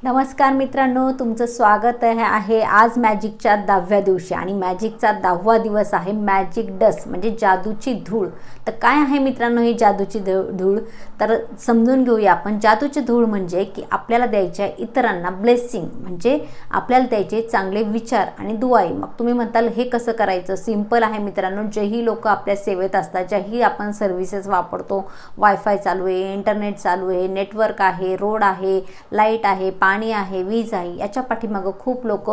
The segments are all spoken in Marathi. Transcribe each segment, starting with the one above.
नमस्कार मित्रांनो, तुमचं स्वागत आहे आज मॅजिकच्या 10व्या दिवशी आणि मॅजिकचा 10वा दिवस आहे मॅजिक डस्ट म्हणजे जादूची धूळ। तर काय आहे मित्रांनो ही जादूची धूळ, तर समजून घेऊया आपण। जादूची धूळ म्हणजे की आपल्याला द्यायच्या इतरांना ब्लेसिंग, म्हणजे आपल्याला द्यायचे चांगले विचार आणि दुआई। मग तुम्ही म्हणताल हे कसं करायचं? सिंपल आहे मित्रांनो। जेही लोक आपल्या सेवेत असतात, जेही आपण सर्व्हिसेस वापरतो, वायफाय चालू आहे, इंटरनेट चालू आहे, नेटवर्क आहे, रोड आहे, लाईट आहे, पाणी आहे, वीज आहे, याच्या पाठीमागं खूप लोक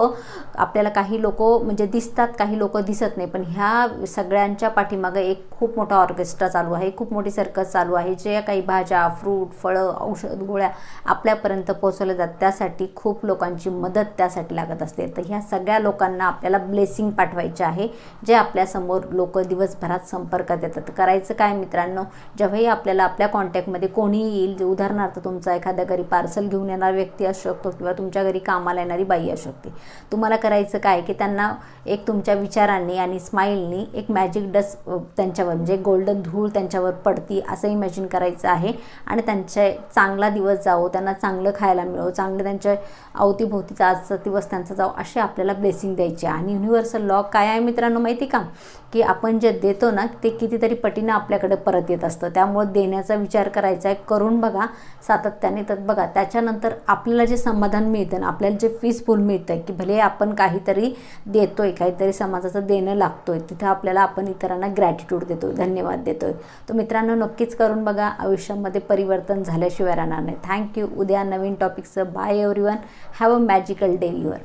आपल्याला, काही लोक म्हणजे दिसतात, काही लोक दिसत नाही, पण ह्या सगळ्यांच्या पाठीमागं एक खूप मोठा ऑर्केस्ट्रा चालू आहे, खूप मोठी सर्कस चालू आहे। जे काही भाज्या, फ्रूट, फळं, औषध, गोळ्या आपल्यापर्यंत पोहोचवल्या जातात, त्यासाठी खूप लोकांची मदत त्यासाठी लागत असते। तर ह्या सगळ्या लोकांना आपल्याला ब्लेसिंग पाठवायचे आहे, जे आपल्यासमोर लोक दिवसभरात संपर्कात येतात। करायचं काय मित्रांनो, जेव्हाही आपल्याला आपल्या कॉन्टॅक्टमध्ये कोणी येईल, उदाहरणार्थ तुमचा एखाद्या घरी पार्सल घेऊन येणारा व्यक्ती असू शकतो किंवा तुमच्या घरी कामाला येणारी बाई असू शकते, तुम्हाला करायचं काय की त्यांना एक तुमच्या विचारांनी आणि स्माईलनी एक मॅजिक डस्ट त्यांच्यावर, म्हणजे गोल्डन धूळ त्यांच्यावर पडती असं इमॅजिन करायचं आहे आणि त्यांचा चांगला दिवस जावो, त्यांना चांगलं खायला मिळो, चांगलं त्यांच्या अवतीभोवतीचा आजचा दिवस त्यांचा जावो, असे आपल्याला ब्लेसिंग द्यायचे। आणि युनिव्हर्सल लॉ काय आहे मित्रांनो माहिती का, की आपण जे देतो ना ते कितीतरी पटीनं आपल्याकडे परत येत असतं। त्यामुळे देण्याचा विचार करायचा आहे, करून बघा सातत्याने। तर बघा त्याच्यानंतर आपल्याला जे समाधान मिळतं ना, आपल्याला जे पीसफुल मिळतं की भले आपण काहीतरी देतोय, काहीतरी समाजाचं देणं लागतोय, तिथं आपल्याला आपण इतरांना ग्रॅटिट्यूड देतोय, धन्यवाद देतोय। तर मित्रांनो नक्कीच करून बघा, आयुष्यामध्ये परिवर्तन झाल्याशिवाय राहणार नाही। थँक्यू। उद्या नवीन टॉपिकचं। Bye everyone, have a magical day your.